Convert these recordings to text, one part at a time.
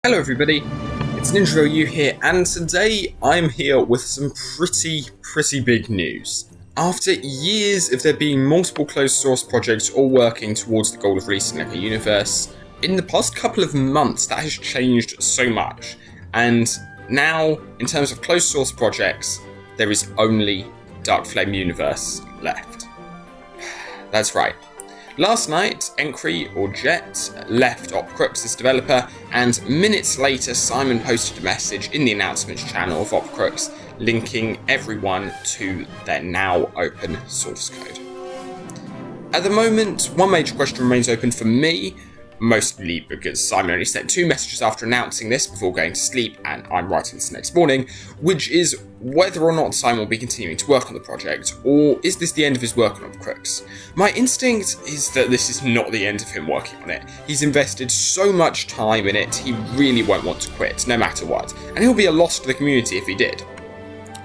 Hello everybody, it's Ninja You here, and today I'm here with some pretty big news. After years of there being multiple closed source projects all working towards the goal of releasing like a universe, in the past couple of months that has changed so much, and now, in terms of closed source projects, there is only Dark Flame Universe left. That's right. Last night, Encree, or Jet, left OpCrux as developer, and minutes later Simon posted a message in the announcements channel of OpCrux linking everyone to their now open source code. At the moment, one major question remains open for me, mostly because Simon only sent 2 messages after announcing this before going to sleep, and I'm writing this next morning, which is whether or not Simon will be continuing to work on the project, or is this the end of his work on OpCrux? My instinct is that this is not the end of him working on it. He's invested so much time in it, he really won't want to quit, no matter what, and he'll be a loss to the community if he did.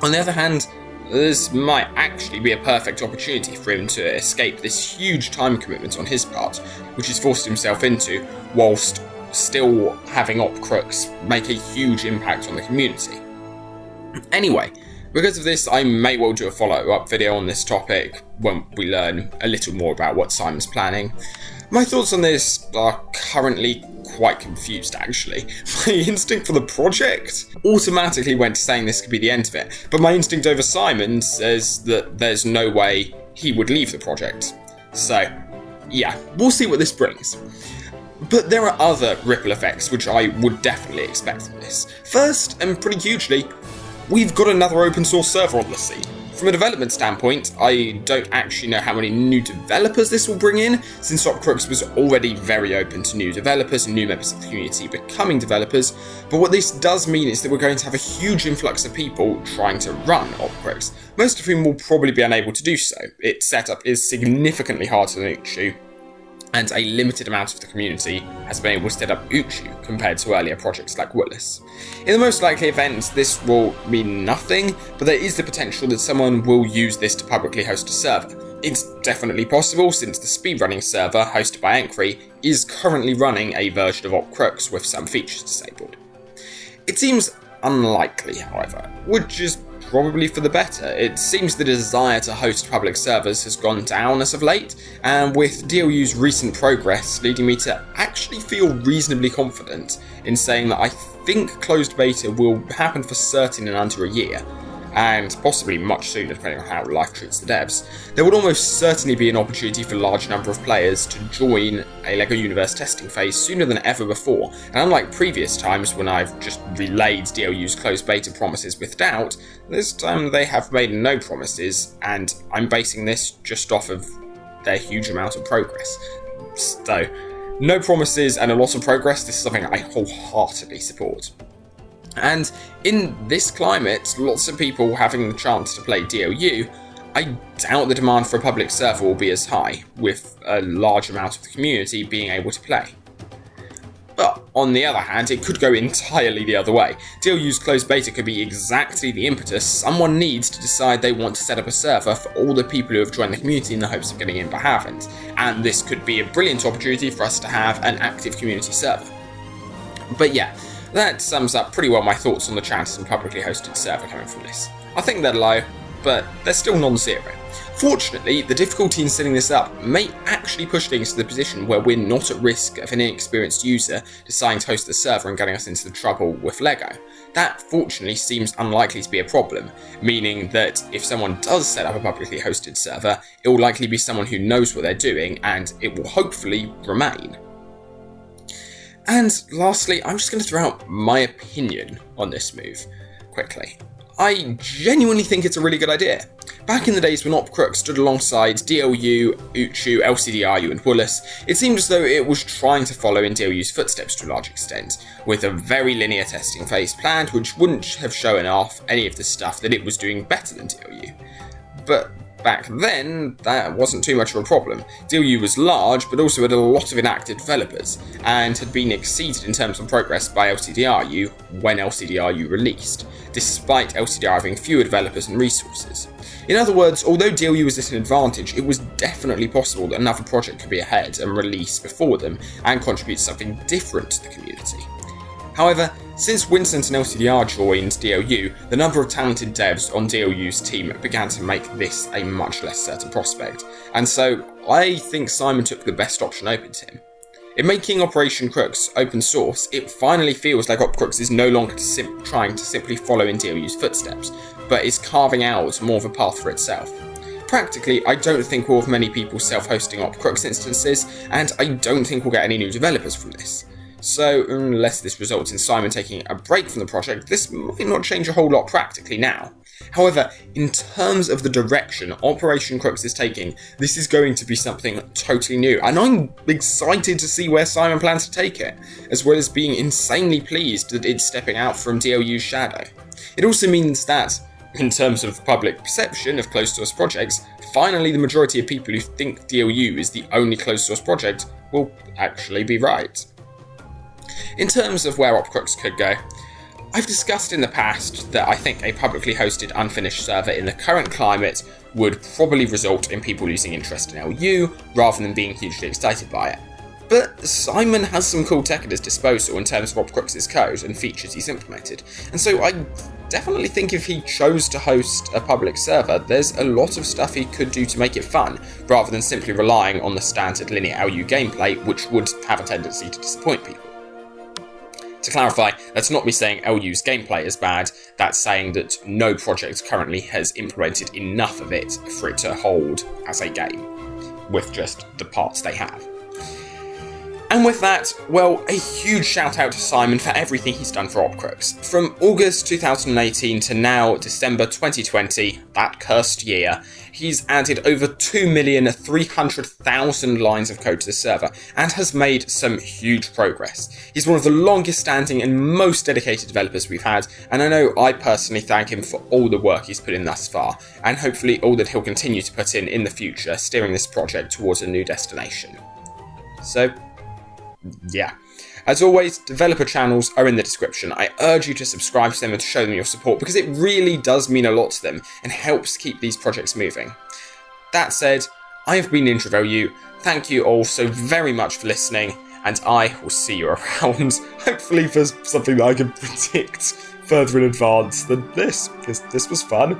On the other hand, this might actually be a perfect opportunity for him to escape this huge time commitment on his part, which he's forced himself into, whilst still having OpCrux make a huge impact on the community. Anyway, because of this, I may well do a follow-up video on this topic when we learn a little more about what Simon's planning. My thoughts on this are currently quite confused, actually. My instinct for the project automatically went to saying this could be the end of it, but my instinct over Simon says that there's no way he would leave the project. So, yeah, we'll see what this brings. But there are other ripple effects which I would definitely expect from this. First, and pretty hugely, we've got another open source server on the scene. From a development standpoint, I don't actually know how many new developers this will bring in, since OpCrux was already very open to new developers and new members of the community becoming developers, but what this does mean is that we're going to have a huge influx of people trying to run OpCrux, most of whom will probably be unable to do so. Its setup is significantly harder than Uchu, and a limited amount of the community has been able to set up Uchu compared to earlier projects like Willis. In the most likely event, this will mean nothing, but there is the potential that someone will use this to publicly host a server. It's definitely possible, since the speedrunning server, hosted by Encree, is currently running a version of OpCrux with some features disabled. It seems unlikely, however, which is probably for the better. It seems the desire to host public servers has gone down as of late, and with DLU's recent progress leading me to actually feel reasonably confident in saying that I think closed beta will happen for certain in under a year, and possibly much sooner depending on how life treats the devs. There would almost certainly be an opportunity for a large number of players to join a LEGO Universe testing phase sooner than ever before, and unlike previous times when I've just relayed DLU's closed beta promises with doubt, this time they have made no promises, and I'm basing this just off of their huge amount of progress. So, no promises and a lot of progress, this is something I wholeheartedly support. And in this climate, lots of people having the chance to play DLU, I doubt the demand for a public server will be as high, with a large amount of the community being able to play. But on the other hand, it could go entirely the other way. DLU's closed beta could be exactly the impetus someone needs to decide they want to set up a server for all the people who have joined the community in the hopes of getting in but haven't, and this could be a brilliant opportunity for us to have an active community server. But yeah, that sums up pretty well my thoughts on the chances of a publicly hosted server coming from this. I think they're low, but they're still non-zero. Fortunately, the difficulty in setting this up may actually push things to the position where we're not at risk of an inexperienced user deciding to host the server and getting us into the trouble with LEGO. That, fortunately, seems unlikely to be a problem, meaning that if someone does set up a publicly hosted server, it will likely be someone who knows what they're doing, and it will hopefully remain. And lastly, I'm just going to throw out my opinion on this move, quickly. I genuinely think it's a really good idea. Back in the days when OpCrux stood alongside DLU, Uchu, LCDRU and Willis, it seemed as though it was trying to follow in DLU's footsteps to a large extent, with a very linear testing phase planned which wouldn't have shown off any of the stuff that it was doing better than DLU. But back then, that wasn't too much of a problem. DLU was large, but also had a lot of inactive developers, and had been exceeded in terms of progress by LCDRU when LCDRU released, despite LCDR having fewer developers and resources. In other words, although DLU was at an advantage, it was definitely possible that another project could be ahead and release before them, and contribute something different to the community. However, since Vincent and LCDR joined DLU, the number of talented devs on DLU's team began to make this a much less certain prospect, and so I think Simon took the best option open to him. In making Operation Crooks open source, it finally feels like OpCrux is no longer trying to simply follow in DLU's footsteps, but is carving out more of a path for itself. Practically, I don't think we'll have many people self-hosting OpCrux instances, and I don't think we'll get any new developers from this. So, unless this results in Simon taking a break from the project, this might not change a whole lot practically now. However, in terms of the direction Operation Crooks is taking, this is going to be something totally new, and I'm excited to see where Simon plans to take it, as well as being insanely pleased that it's stepping out from DLU's shadow. It also means that, in terms of public perception of closed source projects, finally the majority of people who think DLU is the only closed source project will actually be right. In terms of where OpCrux could go, I've discussed in the past that I think a publicly hosted unfinished server in the current climate would probably result in people losing interest in LU rather than being hugely excited by it. But Simon has some cool tech at his disposal in terms of OpCrux's code and features he's implemented, and so I definitely think if he chose to host a public server, there's a lot of stuff he could do to make it fun, rather than simply relying on the standard linear LU gameplay, which would have a tendency to disappoint people. To clarify, that's not me saying LU's gameplay is bad, that's saying that no project currently has implemented enough of it for it to hold as a game, with just the parts they have. And with that, well, a huge shout out to Simon for everything he's done for OpCrux. From August 2018 to now, December 2020, that cursed year, he's added over 2,300,000 lines of code to the server, and has made some huge progress. He's one of the longest standing and most dedicated developers we've had, and I know I personally thank him for all the work he's put in thus far, and hopefully all that he'll continue to put in the future, steering this project towards a new destination. So, yeah. As always, developer channels are in the description. I urge you to subscribe to them and to show them your support, because it really does mean a lot to them and helps keep these projects moving. That said, I have been Ninja. Thank you all so very much for listening, and I will see you around, hopefully for something that I can predict further in advance than this, because this was fun.